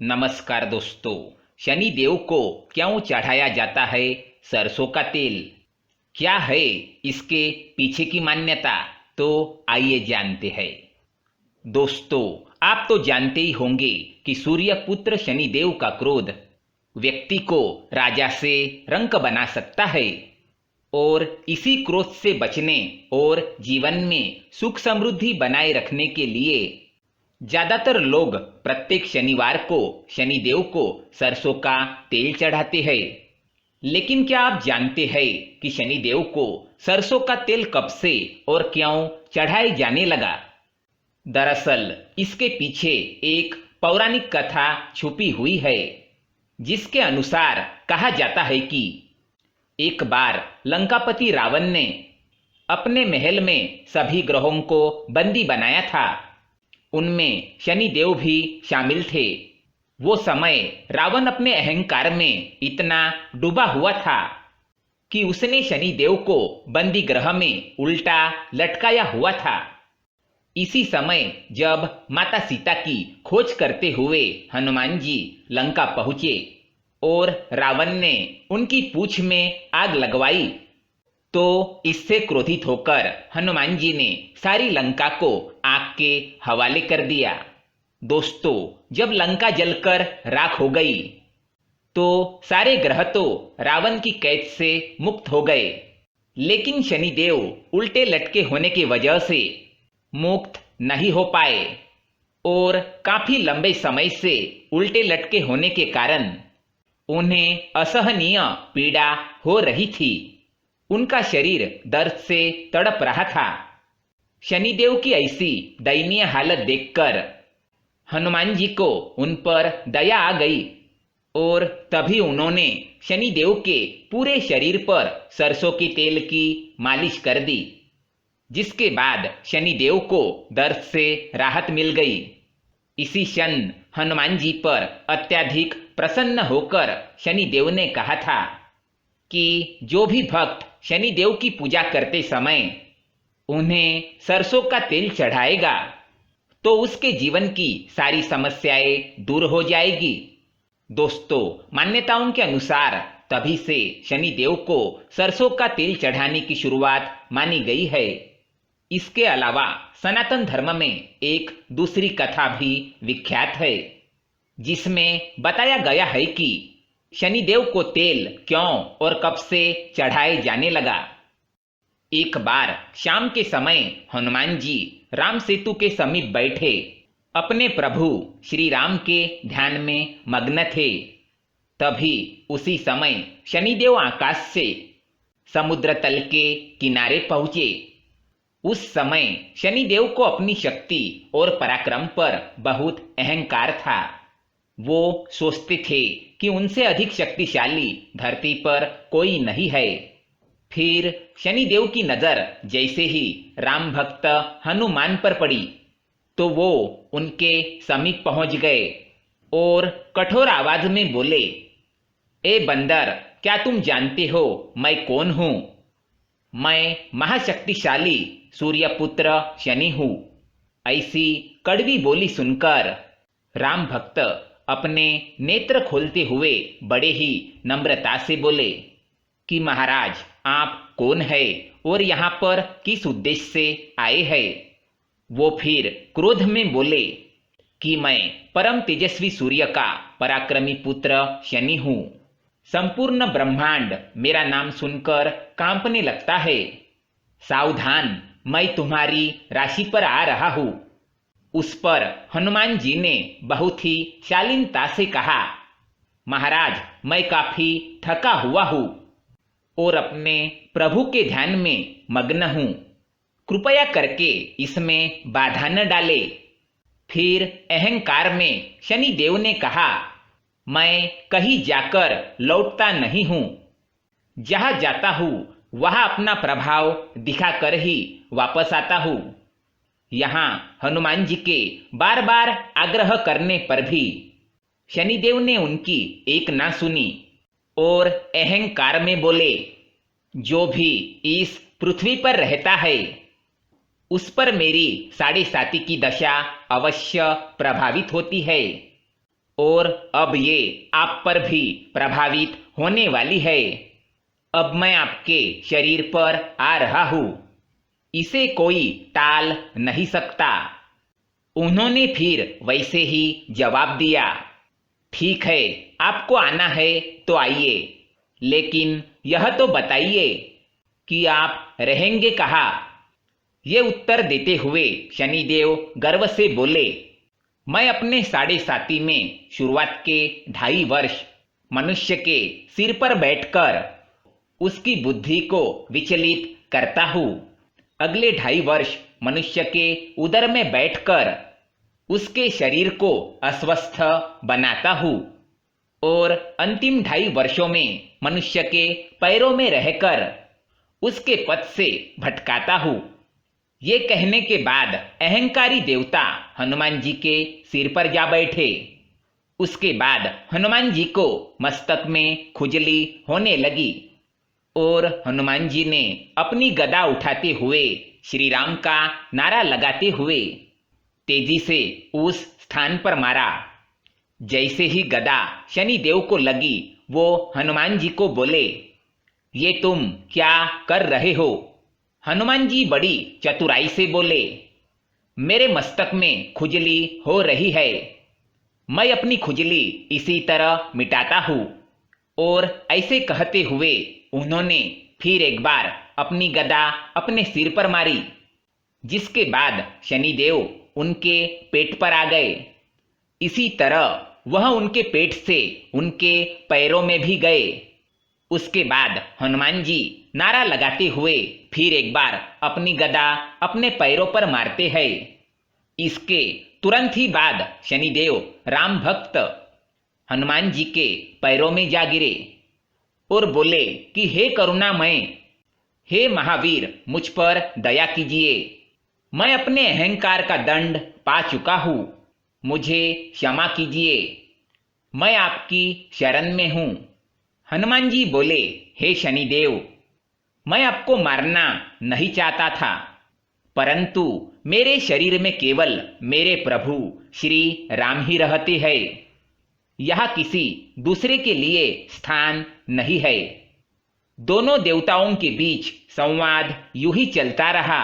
नमस्कार दोस्तों। शनि देव को क्यों चढ़ाया जाता है सरसों का तेल? क्या है इसके पीछे की मान्यता? तो आइए जानते हैं। दोस्तों, आप तो जानते ही होंगे कि सूर्य पुत्र शनि देव का क्रोध व्यक्ति को राजा से रंक बना सकता है और इसी क्रोध से बचने और जीवन में सुख समृद्धि बनाए रखने के लिए ज्यादातर लोग प्रत्येक शनिवार को शनिदेव को सरसों का तेल चढ़ाते हैं। लेकिन क्या आप जानते हैं कि शनिदेव को सरसों का तेल कब से और क्यों चढ़ाए जाने लगा? दरअसल इसके पीछे एक पौराणिक कथा छुपी हुई है, जिसके अनुसार कहा जाता है कि एक बार लंकापति रावण ने अपने महल में सभी ग्रहों को बंदी बनाया था। उनमें शनिदेव भी शामिल थे। वो समय रावण अपने अहंकार में इतना डूबा हुआ था कि उसने शनिदेव को बंदी ग्रह में उल्टा लटकाया हुआ था। इसी समय जब माता सीता की खोज करते हुए हनुमान जी लंका पहुंचे और रावण ने उनकी पूंछ में आग लगवाई, तो इससे क्रोधित होकर हनुमान जी ने सारी लंका को आग के हवाले कर दिया। दोस्तों, जब लंका जलकर राख हो गई तो सारे ग्रह तो रावण की कैद से मुक्त हो गए, लेकिन शनिदेव उल्टे लटके होने की वजह से मुक्त नहीं हो पाए और काफी लंबे समय से उल्टे लटके होने के कारण उन्हें असहनीय पीड़ा हो रही थी। उनका शरीर दर्द से तड़प रहा था। शनिदेव की ऐसी दयनीय हालत देखकर हनुमान जी को उन पर दया आ गई और तभी उन्होंने शनिदेव के पूरे शरीर पर सरसों के तेल की मालिश कर दी, जिसके बाद शनिदेव को दर्द से राहत मिल गई। इसी क्षण हनुमान जी पर अत्यधिक प्रसन्न होकर शनिदेव ने कहा था कि जो भी भक्त शनिदेव की पूजा करते समय उन्हें सरसों का तेल चढ़ाएगा तो उसके जीवन की सारी समस्याएं दूर हो जाएगी। दोस्तों, मान्यताओं के अनुसार तभी से शनिदेव को सरसों का तेल चढ़ाने की शुरुआत मानी गई है। इसके अलावा सनातन धर्म में एक दूसरी कथा भी विख्यात है, जिसमें बताया गया है कि शनिदेव को तेल क्यों और कब से चढ़ाए जाने लगा। एक बार शाम के समय हनुमान जी राम सेतु के समीप बैठे अपने प्रभु श्री राम के ध्यान में मग्न थे। तभी उसी समय शनिदेव आकाश से समुद्र तल के किनारे पहुंचे। उस समय शनिदेव को अपनी शक्ति और पराक्रम पर बहुत अहंकार था। वो सोचते थे कि उनसे अधिक शक्तिशाली धरती पर कोई नहीं है। फिर शनिदेव की नजर जैसे ही राम भक्त हनुमान पर पड़ी तो वो उनके समीप पहुंच गए और कठोर आवाज में बोले, ए बंदर, क्या तुम जानते हो मैं कौन हूं? मैं महाशक्तिशाली सूर्यपुत्र शनि हूं। ऐसी कड़वी बोली सुनकर राम भक्त अपने नेत्र खोलते हुए बड़े ही नम्रता से बोले कि महाराज, आप कौन है और यहाँ पर किस उद्देश्य से आए हैं? वो फिर क्रोध में बोले कि मैं परम तेजस्वी सूर्य का पराक्रमी पुत्र शनि हूँ। संपूर्ण ब्रह्मांड मेरा नाम सुनकर कांपने लगता है। सावधान, मैं तुम्हारी राशि पर आ रहा हूँ। उस पर हनुमान जी ने बहुत ही शालीनता से कहा, महाराज, मैं काफी थका हुआ हूँ और अपने प्रभु के ध्यान में मग्न हूँ। कृपया करके इसमें बाधा न डाले। फिर अहंकार में शनिदेव ने कहा, मैं कहीं जाकर लौटता नहीं हूँ। जहाँ जाता हूँ वहाँ अपना प्रभाव दिखाकर ही वापस आता हूँ। यहाँ हनुमान जी के बार बार आग्रह करने पर भी शनिदेव ने उनकी एक ना सुनी और अहंकार में बोले, जो भी इस पृथ्वी पर रहता है उस पर मेरी 7.5 की दशा अवश्य प्रभावित होती है। और अब ये आप पर भी प्रभावित होने वाली है। अब मैं आपके शरीर पर आ रहा हूं, इसे कोई टाल नहीं सकता। उन्होंने फिर वैसे ही जवाब दिया, ठीक है, आपको आना है तो आइए, लेकिन यह तो बताइए कि आप रहेंगे कहाँ। ये उत्तर देते हुए शनिदेव गर्व से बोले, मैं अपने 7.5 में शुरुआत के 2.5 वर्ष मनुष्य के सिर पर बैठकर उसकी बुद्धि को विचलित करता हूँ। अगले 2.5 वर्ष मनुष्य के उदर में बैठकर उसके शरीर को अस्वस्थ बनाता हूँ और अंतिम 2.5 वर्षों में मनुष्य के पैरों में रहकर उसके पथ से भटकाता हूँ। ये कहने के बाद अहंकारी देवता हनुमान जी के सिर पर जा बैठे। उसके बाद हनुमान जी को मस्तक में खुजली होने लगी और हनुमान जी ने अपनी गदा उठाते हुए श्री राम का नारा लगाते हुए तेजी से उस स्थान पर मारा। जैसे ही गदा शनिदेव को लगी, वो हनुमान जी को बोले, ये तुम क्या कर रहे हो? हनुमान जी बड़ी चतुराई से बोले, मेरे मस्तक में खुजली हो रही है, मैं अपनी खुजली इसी तरह मिटाता हूँ। और ऐसे कहते हुए उन्होंने फिर एक बार अपनी गदा अपने सिर पर मारी, जिसके बाद शनिदेव उनके पेट पर आ गए। इसी तरह वह उनके पेट से उनके पैरों में भी गए। उसके बाद हनुमान जी नारा लगाते हुए फिर एक बार अपनी गदा अपने पैरों पर मारते हैं। इसके तुरंत ही बाद शनिदेव राम भक्त हनुमान जी के पैरों में जा गिरे और बोले कि हे करुणामय, हे महावीर, मुझ पर दया कीजिए, मैं अपने अहंकार का दंड पा चुका हूँ, मुझे क्षमा कीजिए, मैं आपकी शरण में हूँ। हनुमान जी बोले, हे शनिदेव, मैं आपको मारना नहीं चाहता था, परंतु मेरे शरीर में केवल मेरे प्रभु श्री राम ही रहते हैं, यहाँ किसी दूसरे के लिए स्थान नहीं है। दोनों देवताओं के बीच संवाद यूं ही चलता रहा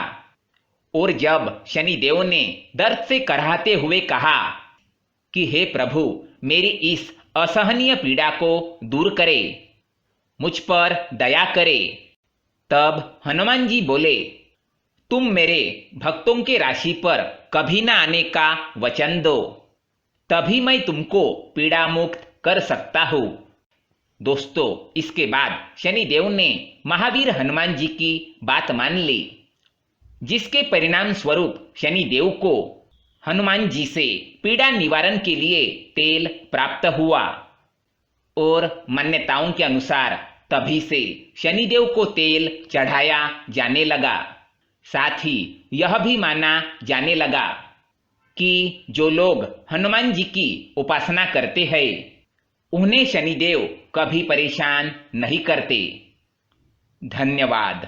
और जब शनिदेव ने दर्द से कराहते हुए कहा कि हे प्रभु, मेरी इस असहनीय पीड़ा को दूर करे, मुझ पर दया करे, तब हनुमान जी बोले, तुम मेरे भक्तों के राशि पर कभी न आने का वचन दो, तभी मैं तुमको पीड़ा मुक्त कर सकता हूँ। दोस्तों, इसके बाद शनिदेव ने महावीर हनुमान जी की बात मान ली, जिसके परिणाम स्वरूप शनिदेव को हनुमान जी से पीड़ा निवारण के लिए तेल प्राप्त हुआ और मान्यताओं के अनुसार तभी से शनिदेव को तेल चढ़ाया जाने लगा। साथ ही यह भी माना जाने लगा कि जो लोग हनुमान जी की उपासना करते हैं, उन्हें शनिदेव कभी परेशान नहीं करते। धन्यवाद।